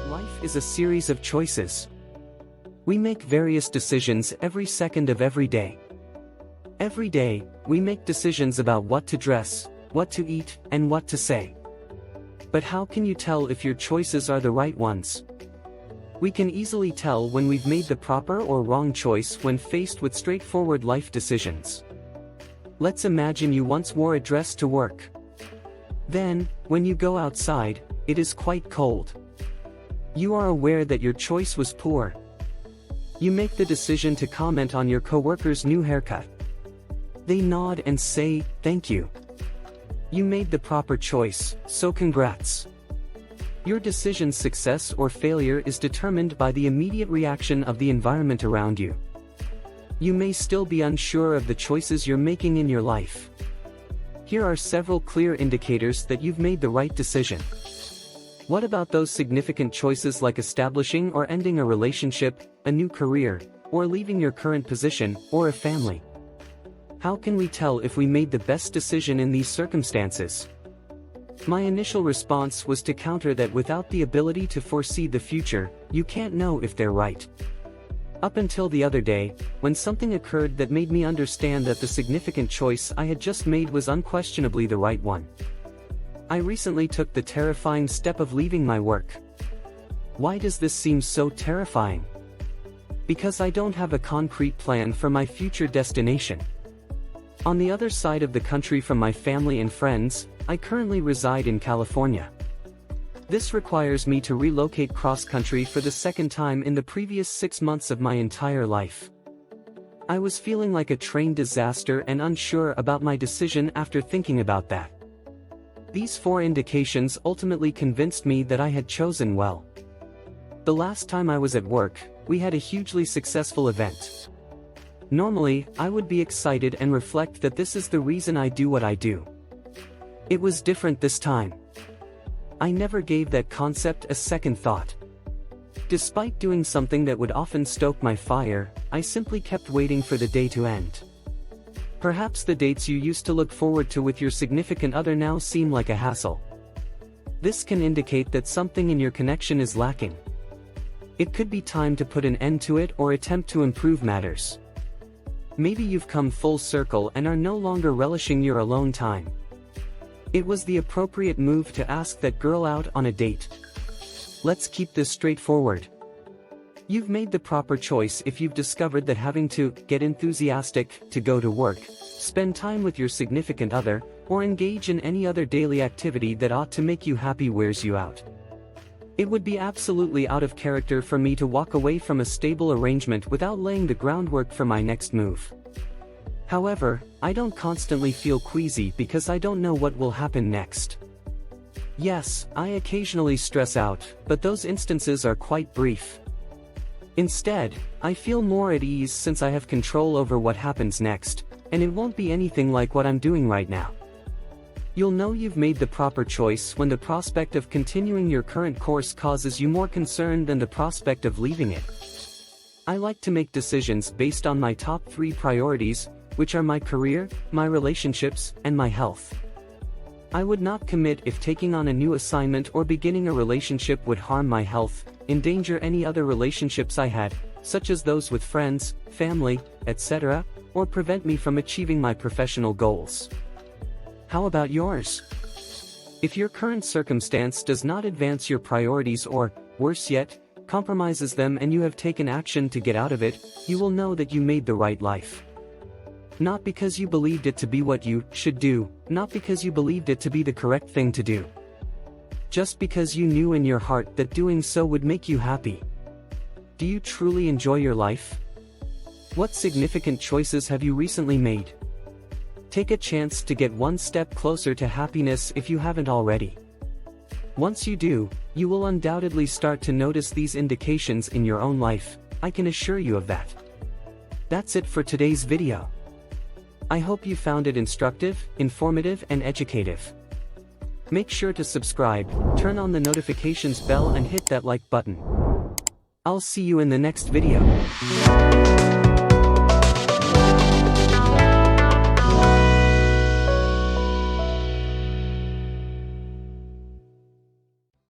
Life is a series of choices. We make various decisions every second of every day. Every day, we make decisions about what to dress, what to eat, and what to say. But how can you tell if your choices are the right ones? We can easily tell when we've made the proper or wrong choice when faced with straightforward life decisions. Let's imagine you once wore a dress to work. Then, when you go outside, it is quite cold. You are aware that your choice was poor. You make the decision to comment on your coworker's new haircut. They nod and say, "Thank you. You made the proper choice, so congrats." Your decision's success or failure is determined by the immediate reaction of the environment around you. You may still be unsure of the choices you're making in your life. Here are several clear indicators that you've made the right decision. What about those significant choices like establishing or ending a relationship, a new career, or leaving your current position, or a family? How can we tell if we made the best decision in these circumstances? My initial response was to counter that without the ability to foresee the future, you can't know if they're right. Up until the other day, when something occurred that made me understand that the significant choice I had just made was unquestionably the right one. I recently took the terrifying step of leaving my work. Why does this seem so terrifying? Because I don't have a concrete plan for my future destination. On the other side of the country from my family and friends, I currently reside in California. This requires me to relocate cross-country for the second time in the previous 6 months of my entire life. I was feeling like a train disaster and unsure about my decision after thinking about that. These 4 indications ultimately convinced me that I had chosen well. The last time I was at work, we had a hugely successful event. Normally, I would be excited and reflect that this is the reason I do what I do. It was different this time. I never gave that concept a second thought. Despite doing something that would often stoke my fire, I simply kept waiting for the day to end. Perhaps the dates you used to look forward to with your significant other now seem like a hassle. This can indicate that something in your connection is lacking. It could be time to put an end to it or attempt to improve matters. Maybe you've come full circle and are no longer relishing your alone time. It was the appropriate move to ask that girl out on a date. Let's keep this straightforward. You've made the proper choice if you've discovered that having to get enthusiastic to go to work, spend time with your significant other, or engage in any other daily activity that ought to make you happy wears you out. It would be absolutely out of character for me to walk away from a stable arrangement without laying the groundwork for my next move. However, I don't constantly feel queasy because I don't know what will happen next. Yes, I occasionally stress out, but those instances are quite brief. Instead, I feel more at ease since I have control over what happens next, and it won't be anything like what I'm doing right now. You'll know you've made the proper choice when the prospect of continuing your current course causes you more concern than the prospect of leaving it. I like to make decisions based on my top 3 priorities, which are my career, my relationships, and my health. I would not commit if taking on a new assignment or beginning a relationship would harm my health, endanger any other relationships I had, such as those with friends, family, etc., or prevent me from achieving my professional goals. How about yours? If your current circumstance does not advance your priorities or, worse yet, compromises them and you have taken action to get out of it, you will know that you made the right life. Not because you believed it to be what you should do, not because you believed it to be the correct thing to do. Just because you knew in your heart that doing so would make you happy. Do you truly enjoy your life? What significant choices have you recently made? Take a chance to get one step closer to happiness if you haven't already. Once you do, you will undoubtedly start to notice these indications in your own life, I can assure you of that. That's it for today's video. I hope you found it instructive, informative, and educative. Make sure to subscribe, turn on the notifications bell and hit that like button. I'll see you in the next video.